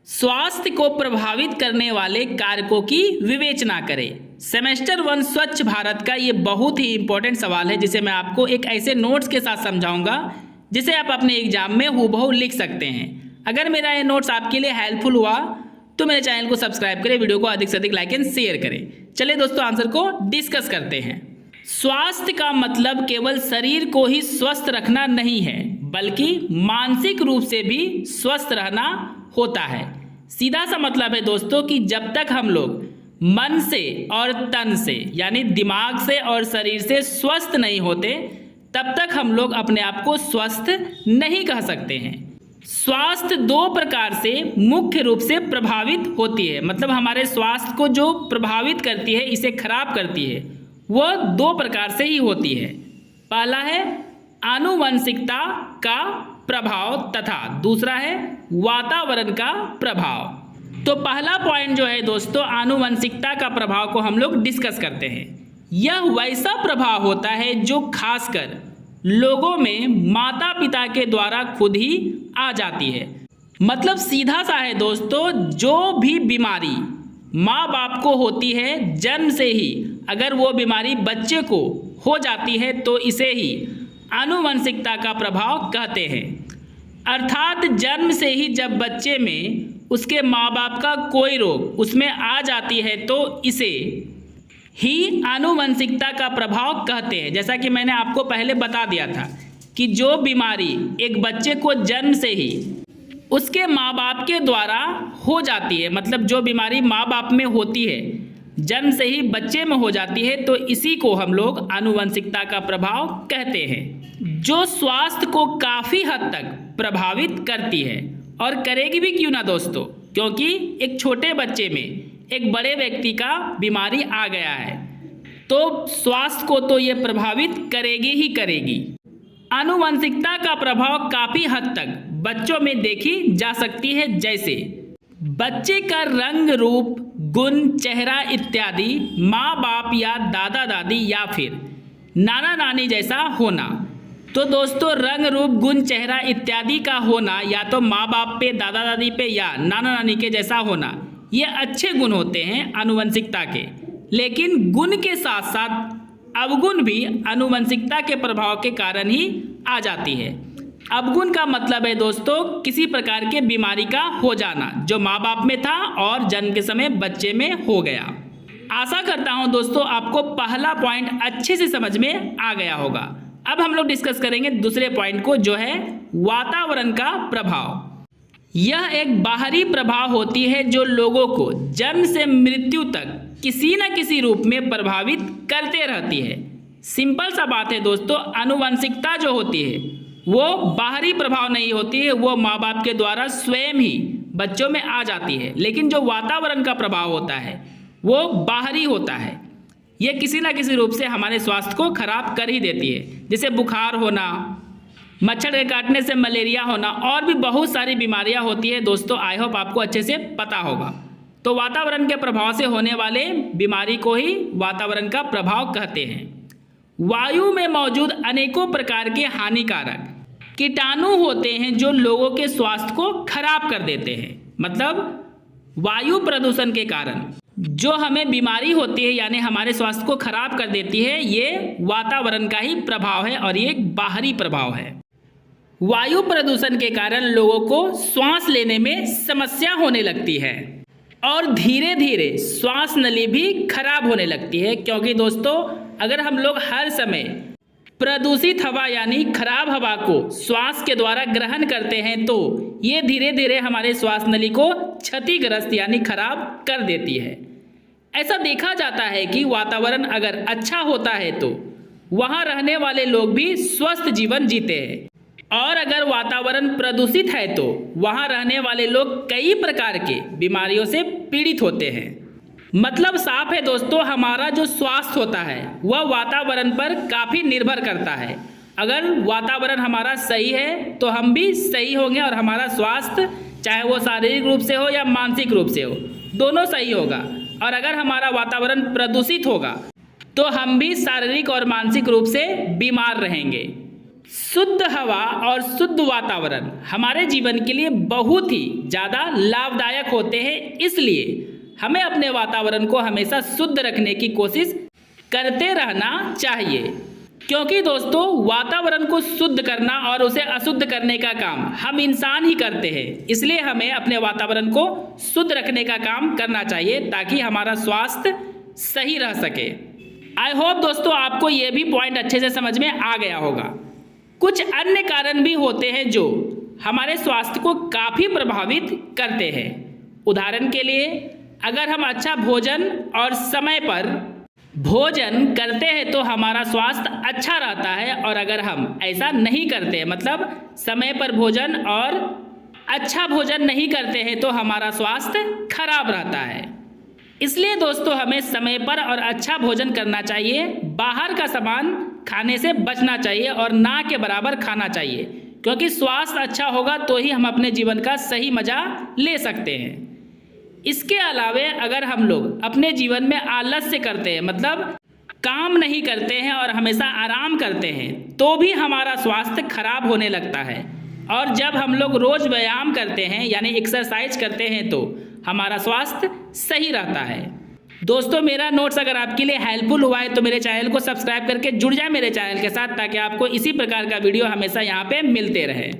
स्वास्थ्य को प्रभावित करने वाले कारकों की विवेचना करें। सेमेस्टर 1 स्वच्छ भारत का ये बहुत ही इंपॉर्टेंट सवाल है जिसे मैं आपको एक ऐसे नोट्स के साथ समझाऊंगा जिसे आप अपने एग्जाम में हूबहू लिख सकते हैं। अगर मेरा ये नोट्स आपके लिए हेल्पफुल हुआ तो मेरे चैनल को सब्सक्राइब करें, वीडियो को अधिक से अधिक लाइक एंड शेयर करें। चलिए दोस्तों आंसर को डिस्कस करते हैं। स्वास्थ्य का मतलब केवल शरीर को ही स्वस्थ रखना नहीं है बल्कि मानसिक रूप से भी स्वस्थ रहना होता है। सीधा सा मतलब है दोस्तों कि जब तक हम लोग मन से और तन से यानी दिमाग से और शरीर से स्वस्थ नहीं होते तब तक हम लोग अपने आप को स्वस्थ नहीं कह सकते हैं। स्वास्थ्य दो प्रकार से मुख्य रूप से प्रभावित होती है, मतलब हमारे स्वास्थ्य को जो प्रभावित करती है, इसे खराब करती है, वह दो प्रकार से ही होती है। पहला है आनुवंशिकता का प्रभाव तथा दूसरा है वातावरण का प्रभाव। तो पहला पॉइंट जो है दोस्तों, आनुवंशिकता का प्रभाव को हम लोग डिस्कस करते हैं। यह वैसा प्रभाव होता है जो खासकर लोगों में माता पिता के द्वारा खुद ही आ जाती है। मतलब सीधा सा है दोस्तों, जो भी बीमारी माँ बाप को होती है जन्म से ही, अगर वो बीमारी बच्चे को हो जाती है तो इसे ही आनुवंशिकता का प्रभाव कहते हैं। अर्थात जन्म से ही जब बच्चे में उसके माँ बाप का कोई रोग उसमें आ जाती है तो इसे ही आनुवंशिकता का प्रभाव कहते हैं। जैसा कि मैंने आपको पहले बता दिया था कि जो बीमारी एक बच्चे को जन्म से ही उसके माँ बाप के द्वारा हो जाती है, मतलब जो बीमारी माँ बाप में होती है जन्म से ही बच्चे में हो जाती है, तो इसी को हम लोग आनुवंशिकता का प्रभाव कहते हैं, जो स्वास्थ्य को काफ़ी हद तक प्रभावित करती है। और करेगी भी क्यों ना दोस्तों, क्योंकि एक छोटे बच्चे में एक बड़े व्यक्ति का बीमारी आ गया है तो स्वास्थ्य को तो ये प्रभावित करेगी ही करेगी। आनुवंशिकता का प्रभाव काफ़ी हद तक बच्चों में देखी जा सकती है, जैसे बच्चे का रंग, रूप, गुण, चेहरा इत्यादि माँ बाप या दादा दादी या फिर नाना नानी जैसा होना। तो दोस्तों रंग, रूप, गुण, चेहरा इत्यादि का होना या तो माँ बाप पे, दादा दादी पे या नाना नानी के जैसा होना, ये अच्छे गुण होते हैं आनुवंशिकता के। लेकिन गुण के साथ साथ अवगुण भी आनुवंशिकता के प्रभाव के कारण ही आ जाती है। अवगुण का मतलब है दोस्तों किसी प्रकार के बीमारी का हो जाना जो माँ बाप में था और जन्म के समय बच्चे में हो गया। आशा करता हूँ दोस्तों आपको पहला पॉइंट अच्छे से समझ में आ गया होगा। अब हम लोग डिस्कस करेंगे दूसरे पॉइंट को, जो है वातावरण का प्रभाव। यह एक बाहरी प्रभाव होती है जो लोगों को जन्म से मृत्यु तक किसी न किसी रूप में प्रभावित करते रहती है। सिंपल सा बात है दोस्तों, आनुवंशिकता जो होती है वो बाहरी प्रभाव नहीं होती है, वो माँ बाप के द्वारा स्वयं ही बच्चों में आ जाती है। लेकिन जो वातावरण का प्रभाव होता है वो बाहरी होता है, ये किसी न किसी रूप से हमारे स्वास्थ्य को खराब कर ही देती है, जैसे बुखार होना, मच्छर के काटने से मलेरिया होना और भी बहुत सारी बीमारियां होती है दोस्तों। आई होप आपको अच्छे से पता होगा। तो वातावरण के प्रभाव से होने वाले बीमारी को ही वातावरण का प्रभाव कहते हैं। वायु में मौजूद अनेकों प्रकार के हानिकारक कीटाणु होते हैं जो लोगों के स्वास्थ्य को खराब कर देते हैं। मतलब वायु प्रदूषण के कारण जो हमें बीमारी होती है यानी हमारे स्वास्थ्य को खराब कर देती है, ये वातावरण का ही प्रभाव है और ये एक बाहरी प्रभाव है। वायु प्रदूषण के कारण लोगों को सांस लेने में समस्या होने लगती है और धीरे धीरे श्वास नली भी खराब होने लगती है, क्योंकि दोस्तों अगर हम लोग हर समय प्रदूषित हवा यानी खराब हवा को श्वास के द्वारा ग्रहण करते हैं तो ये धीरे धीरे हमारे श्वास नली को क्षतिग्रस्त यानी खराब कर देती है। ऐसा देखा जाता है कि वातावरण अगर अच्छा होता है तो वहाँ रहने वाले लोग भी स्वस्थ जीवन जीते हैं और अगर वातावरण प्रदूषित है तो वहाँ रहने वाले लोग कई प्रकार के बीमारियों से पीड़ित होते हैं। मतलब साफ है दोस्तों, हमारा जो स्वास्थ्य होता है वह वातावरण पर काफ़ी निर्भर करता है। अगर वातावरण हमारा सही है तो हम भी सही होंगे और हमारा स्वास्थ्य चाहे वो शारीरिक रूप से हो या मानसिक रूप से हो, दोनों सही होगा। और अगर हमारा वातावरण प्रदूषित होगा तो हम भी शारीरिक और मानसिक रूप से बीमार रहेंगे। शुद्ध हवा और शुद्ध वातावरण हमारे जीवन के लिए बहुत ही ज़्यादा लाभदायक होते हैं, इसलिए हमें अपने वातावरण को हमेशा शुद्ध रखने की कोशिश करते रहना चाहिए। क्योंकि दोस्तों वातावरण को शुद्ध करना और उसे अशुद्ध करने का काम हम इंसान ही करते हैं, इसलिए हमें अपने वातावरण को शुद्ध रखने का काम करना चाहिए ताकि हमारा स्वास्थ्य सही रह सके। आई होप दोस्तों आपको ये भी पॉइंट अच्छे से समझ में आ गया होगा। कुछ अन्य कारण भी होते हैं जो हमारे स्वास्थ्य को काफ़ी प्रभावित करते हैं। उदाहरण के लिए अगर हम अच्छा भोजन और समय पर भोजन करते हैं तो हमारा स्वास्थ्य अच्छा रहता है, और अगर हम ऐसा नहीं करते मतलब समय पर भोजन और अच्छा भोजन नहीं करते हैं तो हमारा स्वास्थ्य खराब रहता है। इसलिए दोस्तों हमें समय पर और अच्छा भोजन करना चाहिए, बाहर का सामान खाने से बचना चाहिए और ना के बराबर खाना चाहिए, क्योंकि स्वास्थ्य अच्छा होगा तो ही हम अपने जीवन का सही मज़ा ले सकते हैं। इसके अलावे अगर हम लोग अपने जीवन में आलस्य करते हैं मतलब काम नहीं करते हैं और हमेशा आराम करते हैं तो भी हमारा स्वास्थ्य खराब होने लगता है, और जब हम लोग रोज़ व्यायाम करते हैं यानी एक्सरसाइज करते हैं तो हमारा स्वास्थ्य सही रहता है। दोस्तों मेरा नोट्स अगर आपके लिए हेल्पफुल हुआ है तो मेरे चैनल को सब्सक्राइब करके जुड़ जाए मेरे चैनल के साथ, ताकि आपको इसी प्रकार का वीडियो हमेशा यहाँ पे मिलते रहे।